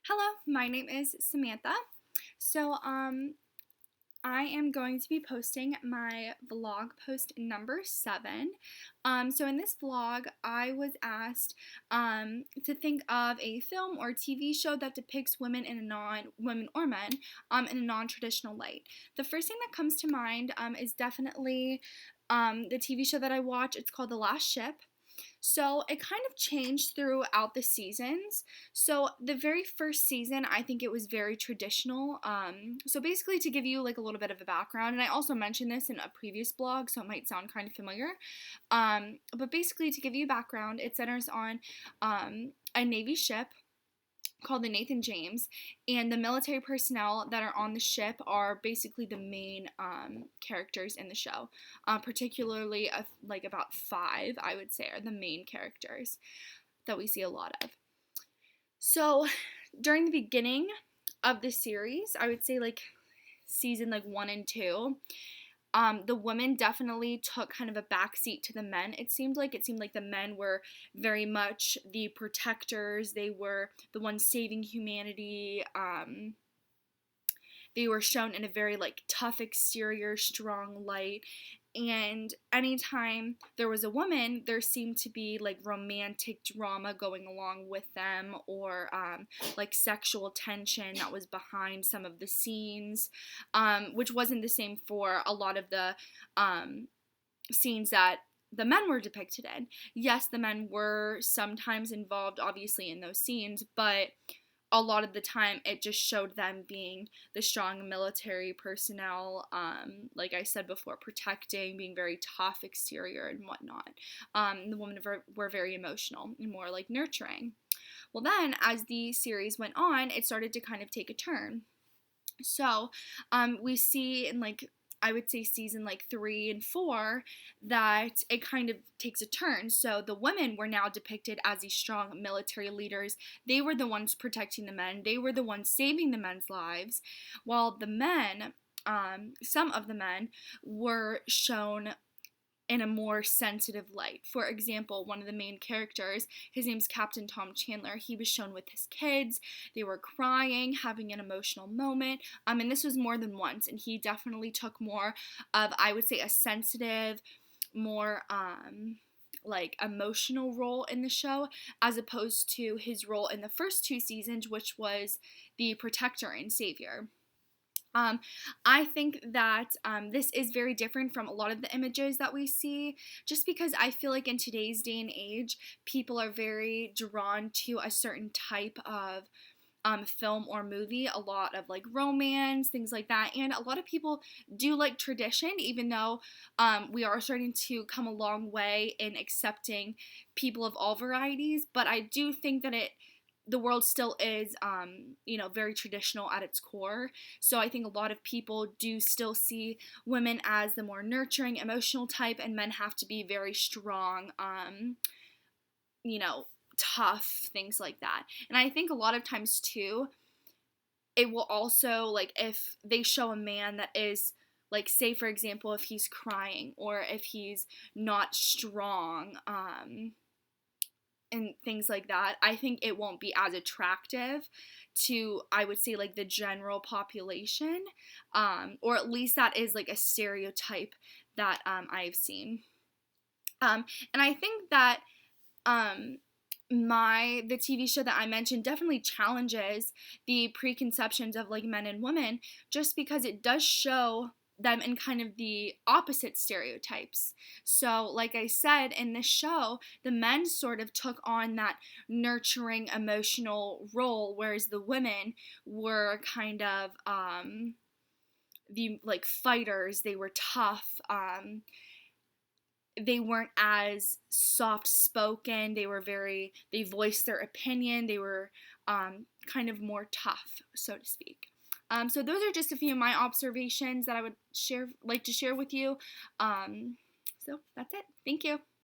Hello, my name is Samantha. So, I am going to be posting my vlog post number 7. So in this vlog, I was asked to think of a film or TV show that depicts women in a women or men in a non-traditional light. The first thing that comes to mind is definitely the TV show that I watch. It's called The Last Ship. So it kind of changed throughout the seasons. So the very first season, I think it was very traditional. So basically, to give you like a little bit of a background, and I also mentioned this in a previous blog, so it might sound kind of familiar. But basically, to give you background, it centers on a Navy ship called the Nathan James, and the military personnel that are on the ship are basically the main characters in the show. Particularly, like about 5, I would say, are the main characters that we see a lot of. So, during the beginning of the series, I would say like season like 1 and 2, the women definitely took kind of a backseat to the men. It seemed like the men were very much the protectors. They were the ones saving humanity. They were shown in a very like tough exterior, strong light. And anytime there was a woman, there seemed to be like romantic drama going along with them, or like sexual tension that was behind some of the scenes, which wasn't the same for a lot of the scenes that the men were depicted in. Yes, the men were sometimes involved, obviously, in those scenes, but a lot of the time it just showed them being the strong military personnel, like I said before, protecting, being very tough exterior and whatnot. The women were very emotional and more like nurturing. Well, then as the series went on, it started to kind of take a turn. So we see in like, I would say season like 3 and 4, that it kind of takes a turn. So the women were now depicted as these strong military leaders. They were the ones protecting the men. They were the ones saving the men's lives, while the men, some of the men, were shown in a more sensitive light. For example, one of the main characters, his name's Captain Tom Chandler, he was shown with his kids. They were crying, having an emotional moment, and this was more than once, and he definitely took more of, I would say, a sensitive, more like emotional role in the show, as opposed to his role in the first 2 seasons, which was the protector and savior. Um, I think that this is very different from a lot of the images that we see, just because I feel like in today's day and age, people are very drawn to a certain type of film or movie, a lot of like romance, things like that, and a lot of people do like tradition, even though we are starting to come a long way in accepting people of all varieties. But I do think that the world still is, very traditional at its core. So I think a lot of people do still see women as the more nurturing, emotional type, and men have to be very strong, you know, tough, things like that. And I think a lot of times too, it will also, like, if they show a man that is, like, say for example, if he's crying or if he's not strong, and things like that, I think it won't be as attractive to, I would say, like the general population, or at least that is like a stereotype that I've seen. And I think that the TV show that I mentioned definitely challenges the preconceptions of like men and women, just because it does show them in kind of the opposite stereotypes. So, like I said, in this show, the men sort of took on that nurturing emotional role, whereas the women were kind of the like fighters. They were tough. They weren't as soft spoken. They voiced their opinion. They were kind of more tough, so to speak. So those are just a few of my observations that I would like to share with you. So that's it. Thank you.